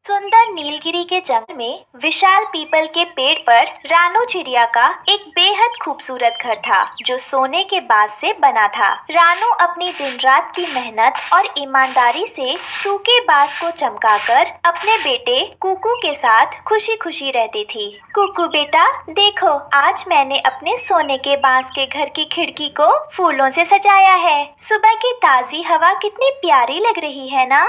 सुंदर नीलगिरी के जंगल में विशाल पीपल के पेड़ पर रानू चिड़िया का एक बेहद खूबसूरत घर था जो सोने के बांस से बना था। रानू अपनी दिन रात की मेहनत और ईमानदारी से सूखे बांस को चमकाकर अपने बेटे कुकू के साथ खुशी खुशी रहती थी। कुकू बेटा देखो, आज मैंने अपने सोने के बांस के घर की खिड़की को फूलों से सजाया है। सुबह की ताजी हवा कितनी प्यारी लग रही है ना?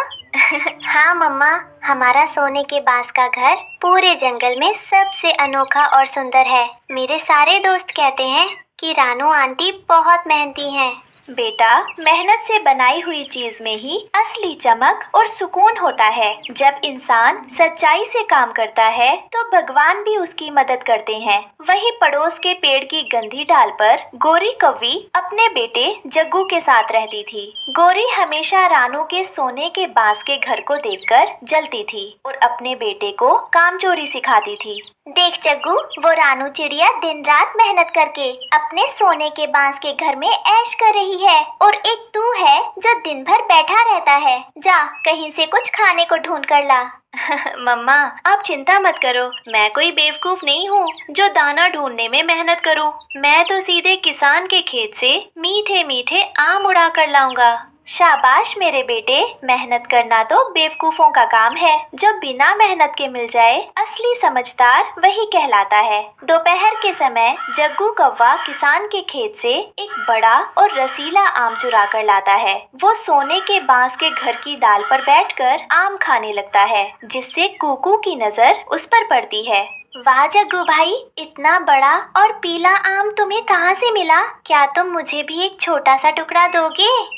हाँ मम्मा, हमारा सोने के बांस का घर पूरे जंगल में सबसे अनोखा और सुंदर है। मेरे सारे दोस्त कहते हैं कि रानू आंटी बहुत मेहनती हैं। बेटा, मेहनत से बनाई हुई चीज में ही असली चमक और सुकून होता है। जब इंसान सच्चाई से काम करता है तो भगवान भी उसकी मदद करते हैं। वही पड़ोस के पेड़ की गंदी डाल पर गोरी कौवी अपने बेटे जग्गू के साथ रहती थी। गोरी हमेशा रानू के सोने के बांस के घर को देखकर जलती थी और अपने बेटे को कामचोरी सिखाती थी। देख जग्गू, वो रानू चिड़िया दिन रात मेहनत करके अपने सोने के बांस के घर में ऐश कर रही है, और एक तू है जो दिन भर बैठा रहता है। जा कहीं से कुछ खाने को ढूंढ कर ला। मम्मा, आप चिंता मत करो, मैं कोई बेवकूफ नहीं हूँ जो दाना ढूंढने में मेहनत करूँ। मैं तो सीधे किसान के खेत से मीठे मीठे आम उड़ा कर लाऊंगा। शाबाश मेरे बेटे, मेहनत करना तो बेवकूफों का काम है। जो बिना मेहनत के मिल जाए, असली समझदार वही कहलाता है। दोपहर के समय जग्गू कौवा किसान के खेत से एक बड़ा और रसीला आम चुरा कर लाता है। वो सोने के बांस के घर की डाल पर बैठकर आम खाने लगता है, जिससे कुकू की नजर उस पर पड़ती है। वाह जग्गू भाई, इतना बड़ा और पीला आम तुम्हें कहाँ से मिला? क्या तुम मुझे भी एक छोटा सा टुकड़ा दोगे?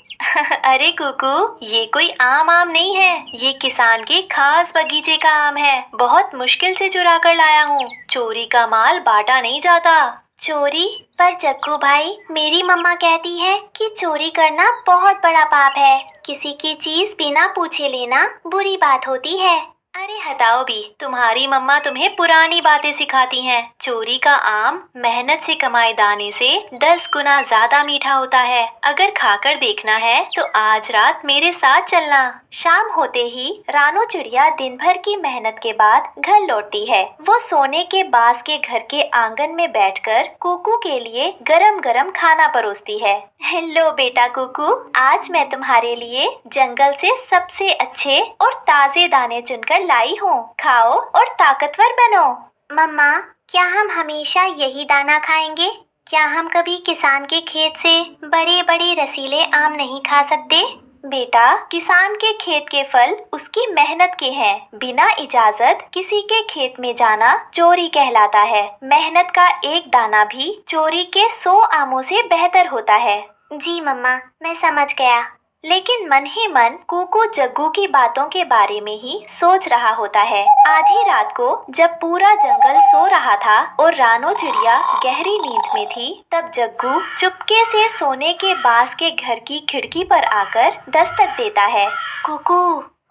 अरे कुकू, ये कोई आम नहीं है, ये किसान के खास बगीचे का आम है। बहुत मुश्किल से चुरा कर लाया हूँ। चोरी का माल बांटा नहीं जाता। चोरी? पर जग्गू भाई, मेरी मम्मा कहती है कि चोरी करना बहुत बड़ा पाप है। किसी की चीज बिना पूछे लेना बुरी बात होती है। अरे हटाओ भी, तुम्हारी मम्मा तुम्हें पुरानी बातें सिखाती हैं। चोरी का आम मेहनत से कमाए दाने से 10 गुना ज्यादा मीठा होता है। अगर खाकर देखना है तो आज रात मेरे साथ चलना। शाम होते ही रानू चिड़िया दिन भर की मेहनत के बाद घर लौटती है। वो सोने के बांस के घर के आंगन में बैठकर कुकू के लिए गरम गरम खाना परोसती है। हेलो बेटा कुकू, आज मैं तुम्हारे लिए जंगल से सबसे अच्छे और ताजे दाने चुनकर लाई हूँ। खाओ और ताकतवर बनो। मम्मा, क्या हम हमेशा यही दाना खाएंगे? क्या हम कभी किसान के खेत से बड़े बड़े रसीले आम नहीं खा सकते? बेटा, किसान के खेत के फल उसकी मेहनत के हैं। बिना इजाजत किसी के खेत में जाना चोरी कहलाता है। मेहनत का एक दाना भी चोरी के 100 आमों से बेहतर होता है। जी मम्मा, मैं समझ गया। लेकिन मन ही मन कुकू जग्गू की बातों के बारे में ही सोच रहा होता है। आधी रात को जब पूरा जंगल सो रहा था और रानू चिड़िया गहरी नींद में थी, तब जग्गू चुपके से सोने के बांस के घर की खिड़की पर आकर दस्तक देता है। कुकू,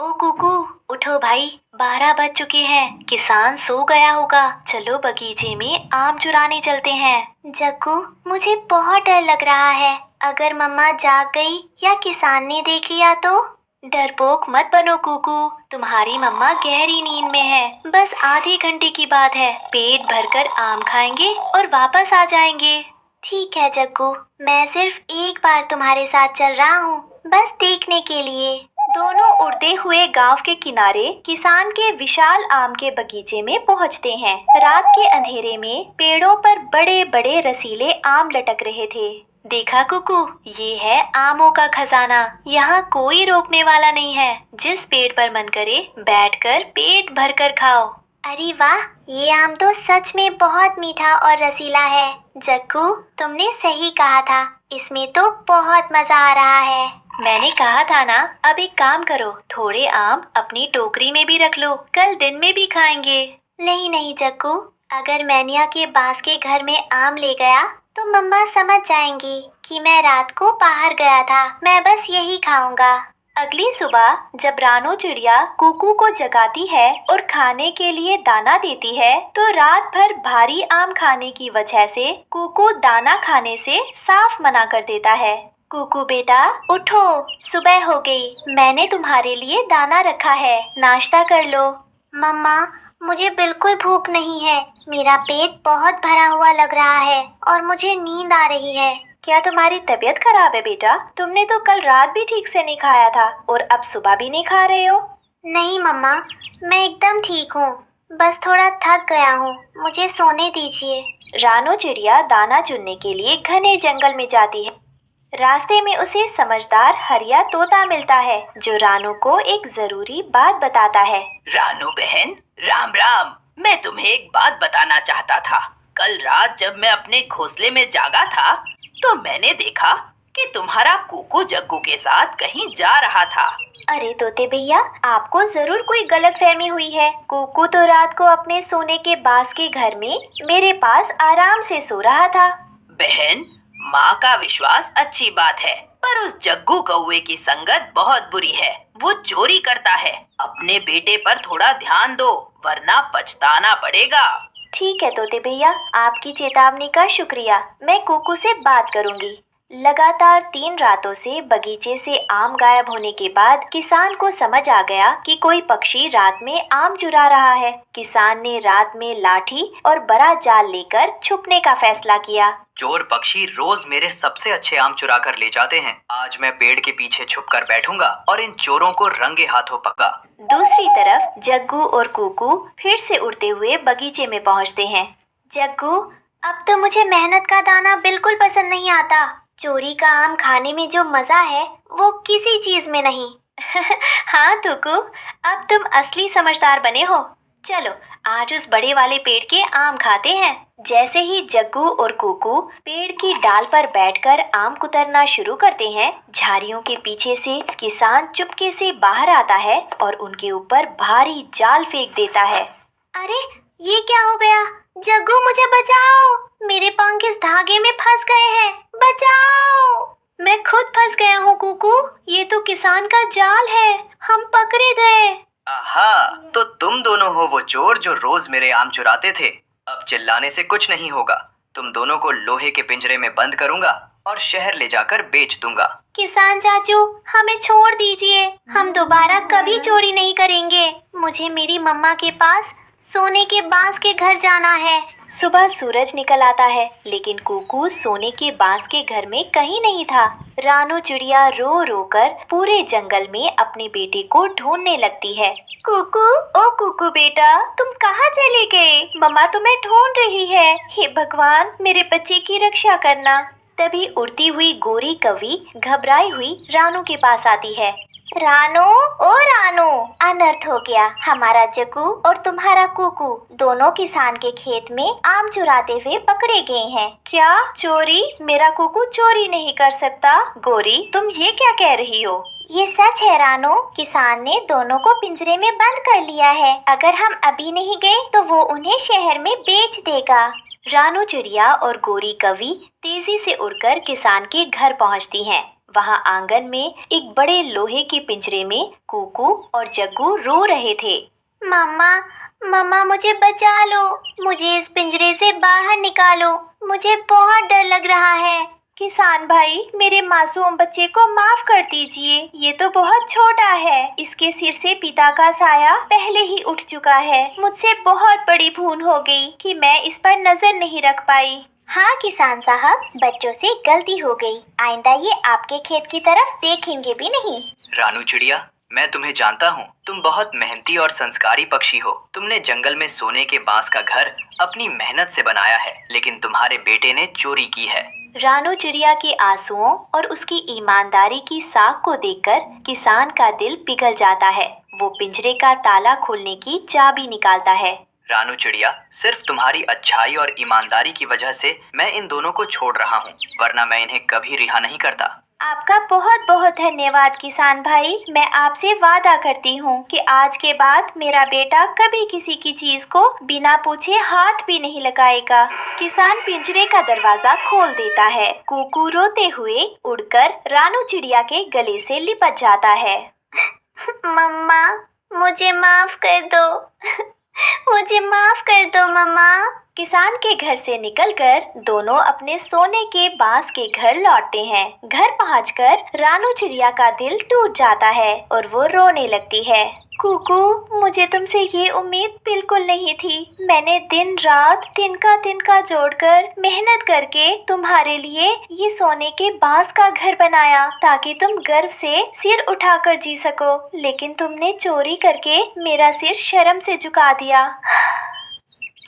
ओ कुकू, उठो भाई, 12 बज चुके हैं। किसान सो गया होगा। चलो बगीचे में आम चुराने चलते हैं। जग्गू, मुझे बहुत डर लग रहा है। अगर मम्मा जाग गई या किसान ने देख लिया तो? डरपोक मत बनो कुकू, तुम्हारी मम्मा गहरी नींद में है। बस आधे घंटे की बात है। पेट भरकर आम खाएंगे और वापस आ जाएंगे। ठीक है जग्गू, मैं सिर्फ एक बार तुम्हारे साथ चल रहा हूँ, बस देखने के लिए। दोनों उड़ते हुए गांव के किनारे किसान के विशाल आम के बगीचे में पहुंचते हैं। रात के अंधेरे में पेड़ों पर बड़े बड़े रसीले आम लटक रहे थे। देखा कुकू, ये है आमों का खजाना। यहाँ कोई रोकने वाला नहीं है। जिस पेड़ पर मन करे बैठकर पेट भरकर खाओ। अरे वाह, ये आम तो सच में बहुत मीठा और रसीला है। जग्गू, तुमने सही कहा था, इसमें तो बहुत मजा आ रहा है। मैंने कहा था ना। अब एक काम करो, थोड़े आम अपनी टोकरी में भी रख लो, कल दिन में भी खाएंगे। नहीं नहीं जग्गू, अगर मैनिया के बांस के घर में आम ले गया तो मम्मा समझ जाएंगी कि मैं रात को बाहर गया था। मैं बस यही खाऊंगा। अगली सुबह जब रानू चिड़िया कुकू को जगाती है और खाने के लिए दाना देती है, तो रात भर भारी आम खाने की वजह से कुकू दाना खाने से साफ मना कर देता है। कुकू बेटा उठो, सुबह हो गई। मैंने तुम्हारे लिए दाना रखा है, नाश्ता कर लो। मम्मा, मुझे बिल्कुल भूख नहीं है। मेरा पेट बहुत भरा हुआ लग रहा है और मुझे नींद आ रही है। क्या तुम्हारी तबीयत खराब है बेटा? तुमने तो कल रात भी ठीक से नहीं खाया था और अब सुबह भी नहीं खा रहे हो। नहीं मम्मा, मैं एकदम ठीक हूँ। बस थोड़ा थक गया हूँ। मुझे सोने दीजिए। रानू चिड़िया दाना चुनने के लिए घने जंगल में जाती है। रास्ते में उसे समझदार हरिया तोता मिलता है जो रानू को एक जरूरी बात बताता है। रानू बहन, राम राम। मैं तुम्हें एक बात बताना चाहता था। कल रात जब मैं अपने घोंसले में जागा था तो मैंने देखा कि तुम्हारा कुकू जग्गू के साथ कहीं जा रहा था। अरे तोते भैया, आपको जरूर कोई गलतफहमी हुई है। कुकू तो रात को अपने सोने के बांस के घर में मेरे पास आराम से सो रहा था। बहन, माँ का विश्वास अच्छी बात है, पर उस जग्गू कौवे की संगत बहुत बुरी है। वो चोरी करता है। अपने बेटे पर थोड़ा ध्यान दो, वरना पछताना पड़ेगा। ठीक है तोते भैया, आपकी चेतावनी का शुक्रिया। मैं कुकू से बात करूंगी। लगातार 3 रातों से बगीचे से आम गायब होने के बाद किसान को समझ आ गया कि कोई पक्षी रात में आम चुरा रहा है। किसान ने रात में लाठी और बड़ा जाल लेकर छुपने का फैसला किया। चोर पक्षी रोज मेरे सबसे अच्छे आम चुरा कर ले जाते हैं। आज मैं पेड़ के पीछे छुपकर बैठूंगा और इन चोरों को रंगे हाथों पकड़ा। दूसरी तरफ जग्गू और कुकू फिर से उड़ते हुए बगीचे में पहुंचते हैं। जग्गू, अब तो मुझे मेहनत का दाना बिल्कुल पसंद नहीं आता। चोरी का आम खाने में जो मजा है वो किसी चीज में नहीं। हाँ तुकू, अब तुम असली समझदार बने हो। चलो आज उस बड़े वाले पेड़ के आम खाते हैं। जैसे ही जग्गू और कुकू पेड़ की डाल पर बैठकर आम कुतरना शुरू करते हैं, झाड़ियों के पीछे से किसान चुपके से बाहर आता है और उनके ऊपर भारी जाल फेंक देता है। अरे, ये क्या हो गया? जग्गू, मुझे बचाओ। मेरे पंख इस धागे में फंस गए हैं। बचाओ। मैं खुद फंस गया हूँ कुकू। ये तो किसान का जाल है। हम पकड़े गए। आहा, तो तुम दोनों हो वो चोर जो रोज मेरे आम चुराते थे। अब चिल्लाने से कुछ नहीं होगा। तुम दोनों को लोहे के पिंजरे में बंद करूंगा और शहर ले जाकर बेच दूंगा। किसान चाचू, हमें छोड़ दीजिए। हम दोबारा कभी चोरी नहीं करेंगे। मुझे मेरी मम्मा के पास सोने के बांस के घर जाना है। सुबह सूरज निकल आता है, लेकिन कुकू सोने के बांस के घर में कहीं नहीं था। रानू चिड़िया रो रो कर पूरे जंगल में अपने बेटे को ढूंढने लगती है। कुकू, ओ कुकू बेटा, तुम कहाँ चले गए? मम्मा तुम्हें ढूंढ रही है। हे भगवान, मेरे बच्चे की रक्षा करना। तभी उड़ती हुई गोरी कौवी घबराई हुई रानू के पास आती है। रानू, ओ रानू, अनर्थ हो गया। हमारा जग्गू और तुम्हारा कुकू दोनों किसान के खेत में आम चुराते हुए पकड़े गए हैं। क्या चोरी? मेरा कुकू चोरी नहीं कर सकता। गोरी, तुम ये क्या कह रही हो? ये सच है रानू। किसान ने दोनों को पिंजरे में बंद कर लिया है। अगर हम अभी नहीं गए तो वो उन्हें शहर में बेच देगा। रानू चिड़िया और गोरी कौवी तेजी से उड़कर किसान के घर पहुंचती हैं। वहां आंगन में एक बड़े लोहे के पिंजरे में कुकू और जग्गू रो रहे थे। मम्मा, मम्मा, मुझे बचा लो। मुझे इस पिंजरे से बाहर निकालो। मुझे बहुत डर लग रहा है। किसान भाई, मेरे मासूम बच्चे को माफ कर दीजिए। ये तो बहुत छोटा है। इसके सिर से पिता का साया पहले ही उठ चुका है। मुझसे बहुत बड़ी भूल हो गई कि मैं इस पर नजर नहीं रख पाई। हाँ किसान साहब, बच्चों से गलती हो गई। आइंदा ये आपके खेत की तरफ देखेंगे भी नहीं। रानू चिड़िया, मैं तुम्हें जानता हूँ। तुम बहुत मेहनती और संस्कारी पक्षी हो। तुमने जंगल में सोने के बांस का घर अपनी मेहनत से बनाया है, लेकिन तुम्हारे बेटे ने चोरी की है। रानू चिड़िया के आंसुओं और उसकी ईमानदारी की साख को देखकर किसान का दिल पिघल जाता है। वो पिंजरे का ताला खोलने की चाबी निकालता है। रानू चिड़िया, सिर्फ तुम्हारी अच्छाई और ईमानदारी की वजह से मैं इन दोनों को छोड़ रहा हूँ, वरना मैं इन्हें कभी रिहा नहीं करता। आपका बहुत बहुत धन्यवाद किसान भाई। मैं आपसे वादा करती हूँ कि आज के बाद मेरा बेटा कभी किसी की चीज को बिना पूछे हाथ भी नहीं लगाएगा। किसान पिंजरे का दरवाजा खोल देता है। कुकू रोते हुए उड़कर रानू चिड़िया के गले से लिपट जाता है। मम्मा, मुझे माफ कर दो। मुझे माफ कर दो मम्मा। किसान के घर से निकलकर दोनों अपने सोने के बांस के घर लौटते हैं। घर पहुंचकर रानू चिड़िया का दिल टूट जाता है और वो रोने लगती है। कुकू, मुझे तुमसे ये उम्मीद बिल्कुल नहीं थी। मैंने दिन रात तिनका जोड़कर मेहनत करके तुम्हारे लिए ये सोने के बांस का घर बनाया ताकि तुम गर्व से सिर उठाकर जी सको, लेकिन तुमने चोरी करके मेरा सिर शर्म से झुका दिया।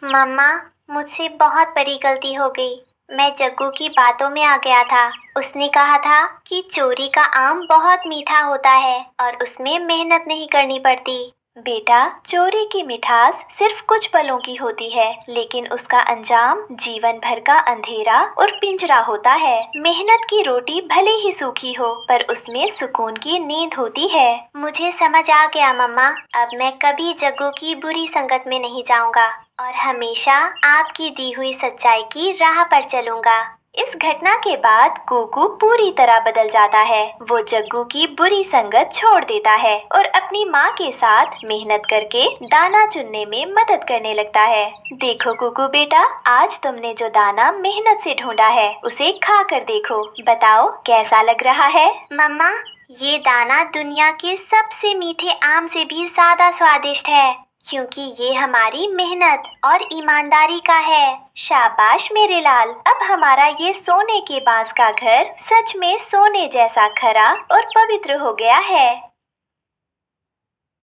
मम्मा, मुझसे बहुत बड़ी गलती हो गई। मैं जग्गू की बातों में आ गया था। उसने कहा था कि चोरी का आम बहुत मीठा होता है और उसमें मेहनत नहीं करनी पड़ती। बेटा, चोरी की मिठास सिर्फ कुछ पलों की होती है, लेकिन उसका अंजाम जीवन भर का अंधेरा और पिंजरा होता है। मेहनत की रोटी भले ही सूखी हो, पर उसमें सुकून की नींद होती है। मुझे समझ आ गया मम्मा। अब मैं कभी जग्गू की बुरी संगत में नहीं जाऊंगा और हमेशा आपकी दी हुई सच्चाई की राह पर चलूंगा। इस घटना के बाद कुकू पूरी तरह बदल जाता है। वो जग्गू की बुरी संगत छोड़ देता है और अपनी माँ के साथ मेहनत करके दाना चुनने में मदद करने लगता है। देखो कुकू बेटा, आज तुमने जो दाना मेहनत से ढूंढा है उसे खा कर देखो। बताओ कैसा लग रहा है? मम्मा, ये दाना दुनिया के सबसे मीठे आम से भी ज्यादा स्वादिष्ट है, क्योंकि ये हमारी मेहनत और ईमानदारी का है। शाबाश मेरे लाल, अब हमारा ये सोने के बांस का घर सच में सोने जैसा खरा और पवित्र हो गया है।